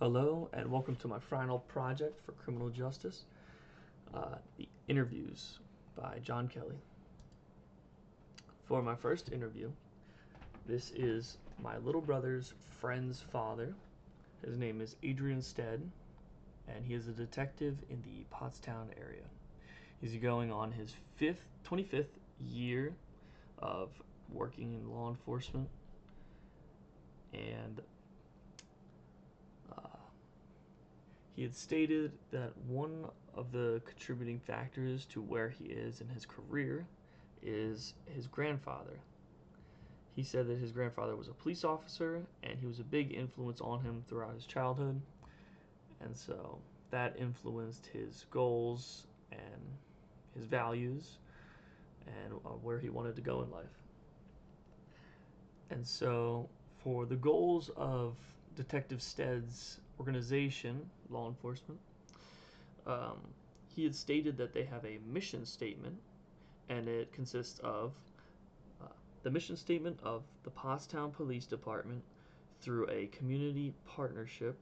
Hello, and welcome to my final project for criminal justice, the interviews by John Kelly. For my first interview, this is my little brother's friend's father. His name is Adrian Stead, and he is a detective in the Pottstown area. He's going on his 25th year of working in law enforcement, and he had stated that one of the contributing factors to where he is in his career is his grandfather. He said that his grandfather was a police officer and he was a big influence on him throughout his childhood, and so that influenced his goals and his values and where he wanted to go in life. And so, for the goals of Detective Stead's organization, law enforcement, um, he had stated that they have a mission statement, and it consists of the mission statement of the Pottstown Police Department through a community partnership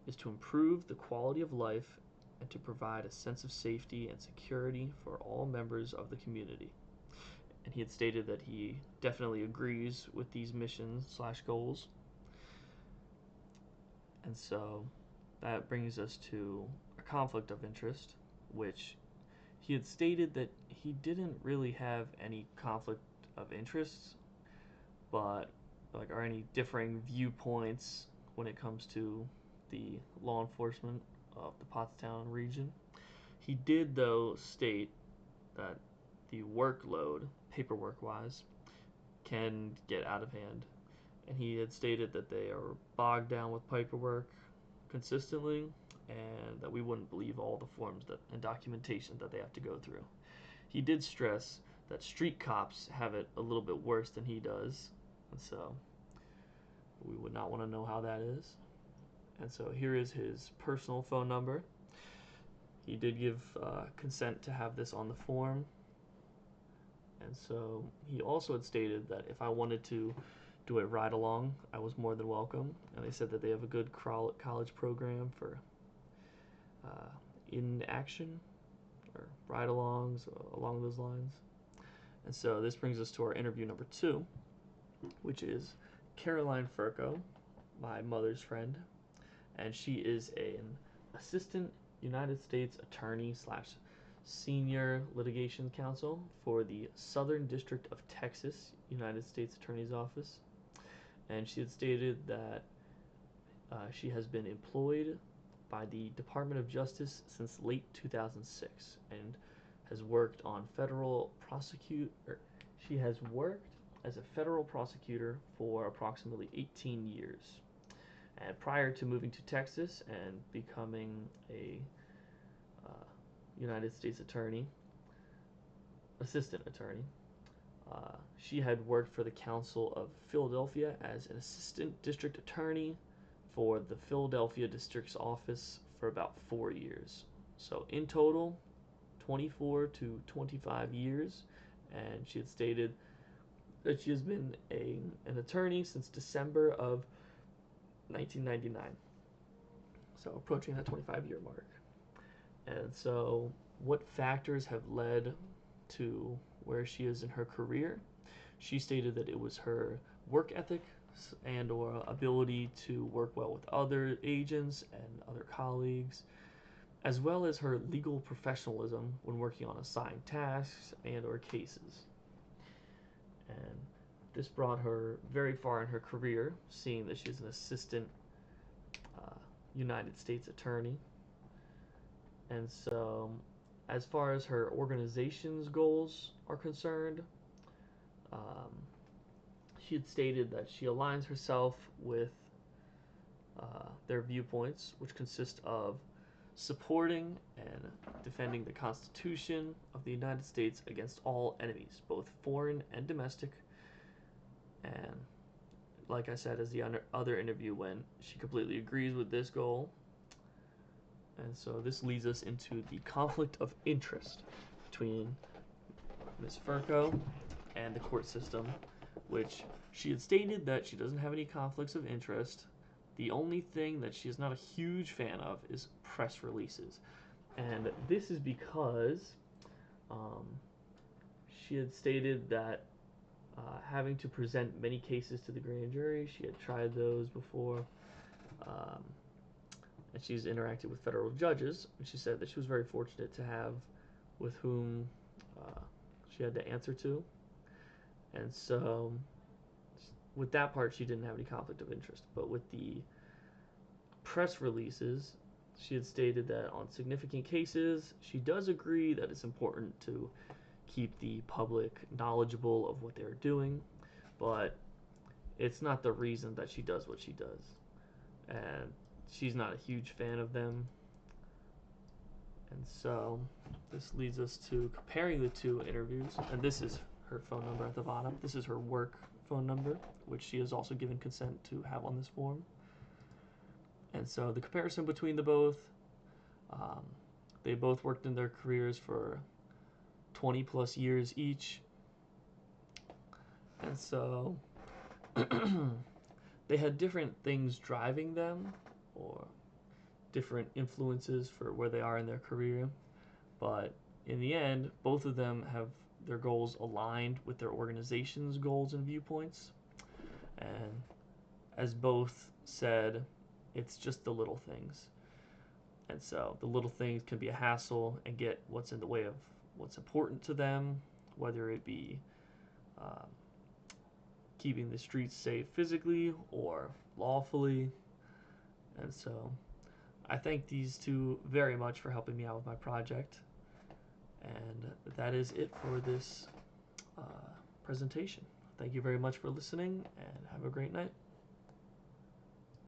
is to improve the quality of life and to provide a sense of safety and security for all members of the community. And he had stated that he definitely agrees with these missions/goals. And so that brings us to a conflict of interest, which he had stated that he didn't really have any conflict of interests, but or any differing viewpoints when it comes to the law enforcement of the Pottstown region. He did, though, state that the workload, paperwork wise, can get out of hand. And he had stated that they are bogged down with paperwork consistently, and that we wouldn't believe all the forms and documentation that they have to go through. He did stress that street cops have it a little bit worse than he does, and so we would not want to know how that is. And so here is his personal phone number. He did give consent to have this on the form, and so he also had stated that if I wanted to do a ride along, I was more than welcome. And they said that they have a good college program for in action or ride alongs along those lines. And so this brings us to our interview number 2, which is Caroline Furco, my mother's friend, and she is an assistant United States attorney / senior litigation counsel for the Southern District of Texas United States Attorney's Office. And she had stated that she has been employed by the Department of Justice since late 2006 and has worked on she has worked as a federal prosecutor for approximately 18 years. And prior to moving to Texas and becoming a United States assistant attorney, she had worked for the Council of Philadelphia as an assistant district attorney for the Philadelphia District's office for about 4 years. So in total, 24 to 25 years, and she had stated that she has been an attorney since December of 1999. So approaching that 25-year mark. And so what factors have led to where she is in her career? She stated that it was her work ethic and or ability to work well with other agents and other colleagues, as well as her legal professionalism when working on assigned tasks and or cases. And this brought her very far in her career, seeing that she's an assistant United States attorney. And so, as far as her organization's goals are concerned, she had stated that she aligns herself with their viewpoints, which consist of supporting and defending the Constitution of the United States against all enemies, both foreign and domestic. And like I said, as the other interview went, she completely agrees with this goal. And so this leads us into the conflict of interest between Ms. Furco and the court system, which she had stated that she doesn't have any conflicts of interest, The only thing that she is not a huge fan of is press releases. And this is because um, she had stated that having to present many cases to the grand jury, she had tried those before, um, and she's interacted with federal judges. And she said that she was very fortunate to have with whom uh, she had to answer to. And so, with that part, she didn't have any conflict of interest. But with the press releases, she had stated that on significant cases, she does agree that it's important to keep the public knowledgeable of what they're doing, but it's not the reason that she does what she does. And she's not a huge fan of them. And so this leads us to comparing the two interviews. And this is her phone number at the bottom. This is her work phone number, which she has also given consent to have on this form. And so the comparison between the both, um, they both worked in their careers for 20 plus years each. And so they had different things driving them, or different influences for where they are in their career. But in the end, both of them have their goals aligned with their organization's goals and viewpoints. And as both said, it's just the little things. And so the little things can be a hassle and get what's in the way of what's important to them, whether it be um, keeping the streets safe physically or lawfully. And so I thank these two very much for helping me out with my project. And that is it for this presentation. Thank you very much for listening, and have a great night.